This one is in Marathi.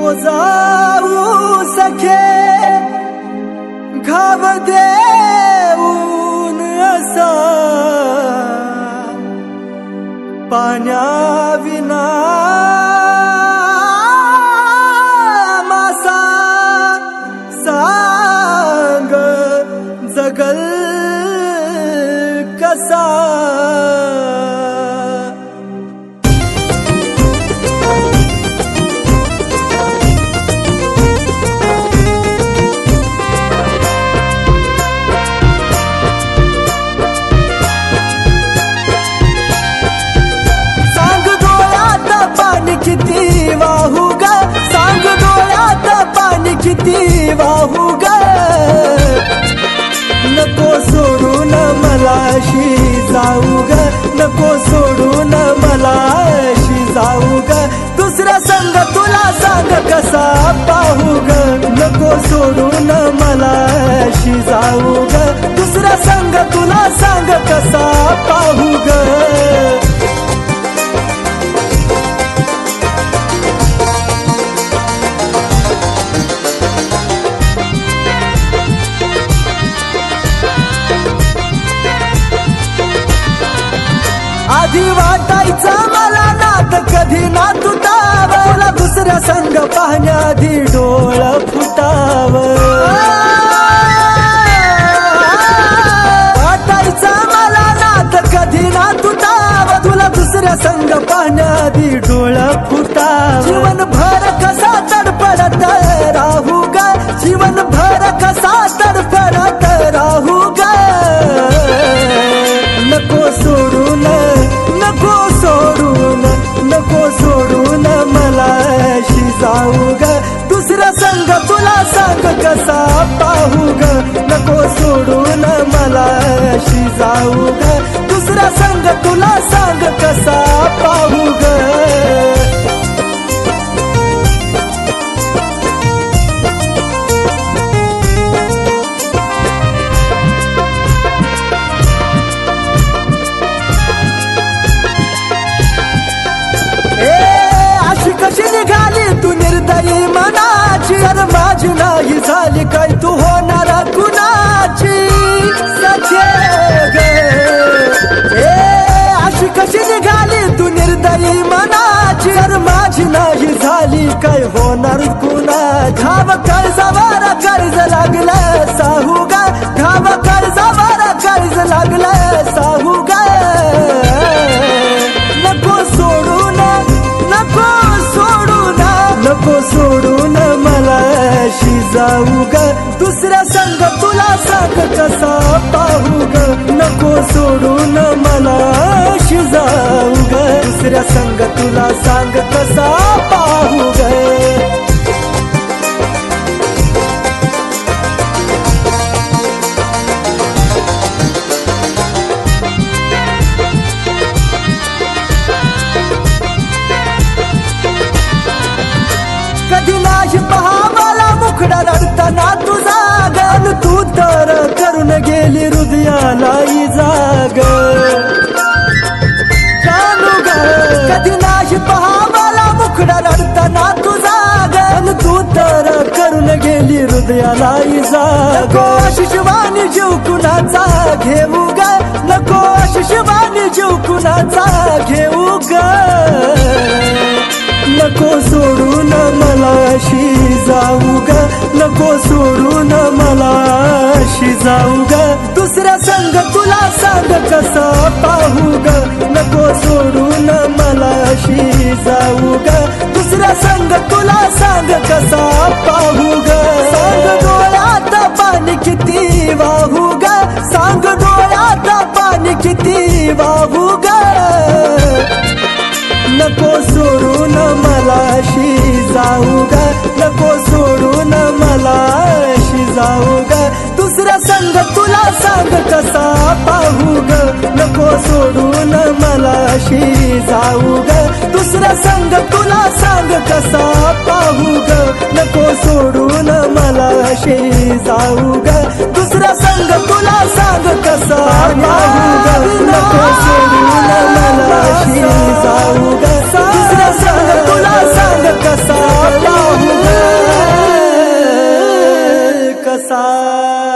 नको जाऊ सखे घाव देऊन असा पाण्याविना मासा सांग जगल कसा. किती वाहू ग सांग डोळ्यात पाणी किती वाहू ग. नको सोडून मलाशी जाऊ ग नको सोडून मलाशी जाऊ ग. दुसरा संग तुला सांग कसा पाहू ग. नको सोडून मलाशी जाऊ ग दुसरा संग तुला सांग कसा पाहू ग. आधी वाटायचा मला नात कधी ना तुटावं दुसऱ्या संग पाहण्याआधी डोळ फुटावं. वाटायचा मला नात कधी ना तुटावं तुला दुसऱ्या संग पाहण्याआधी डोळ फुटावं. जीवन भर कसा तडफडत राहू ग जीवन भर कसा तडफडत राहू ग. नको सोडून नको सोडून नको सोडून मलाशी जाऊ ग दुसरा संग तुला सांग कसा पाहू ग. नको सोडून मलाशी जाऊ ग दुसरा संग तुला सांग कसा पाहू ग. कशी निघाली तू निर्दयी मनाची तर माझी नाही झाली काय तू होणार कुणाची सखे ग. अशी कशी निघाली तू निर्दयी मनाची तर माझी नाही झाली काय होणार कुणा. घाव कर्जावर कर्ज लागलं साहू ग घाव कर्जावर कर्ज लागलं साहू ग. नको सोडून नको सोडून नको सोडून मलाशी जाऊ ग दुसऱ्या संग तुला सांग कसा पाहू ग. नको सोडून मलाशी जाऊ ग दुसऱ्या संग तुला सांग कसा पाहू ग. कधी नाही पहावाला मुखडा रडताना तुझा ग तू तर करून गेली हृदयाला जाग जानू ग. कधी नाही पहावाला मुखडा रडताना तुझा ग तू तर करून गेली हृदयाला जाग. नको शिशवानी जीव कुणाचा घेऊ ग नको शिशवानी जीव कुणाचा घेऊ ग. नको सोडून मलाशी जाऊ ग नको सोडून मलाशी जाऊ ग दुसऱ्या संग तुला सांग कसा पाहू ग. नको सोडून मलाशी जाऊ ग दुसऱ्या संग तुला सांग कसा पाहू ग. सांग डोळ्यात पाणी किती वाहू ग सांग डोळ्यात पाणी किती वाहू ग. नको सोडून मलाशी जाऊ ग नको सोडून मलाशी जाऊ ग दुसरा संग तुला सांग कसा पाहू ग. नको सोडून मलाशी जाऊ ग दुसरा संग तुला सांग कसा पाहू ग. नको सोडून मलाशी जाऊ ग दुसरा संग तुला सांग कसा पाहू ग. नको सोडून मलाशी जाऊ ग दुसरा संग तुला सांग कसा पाहू ग. कसा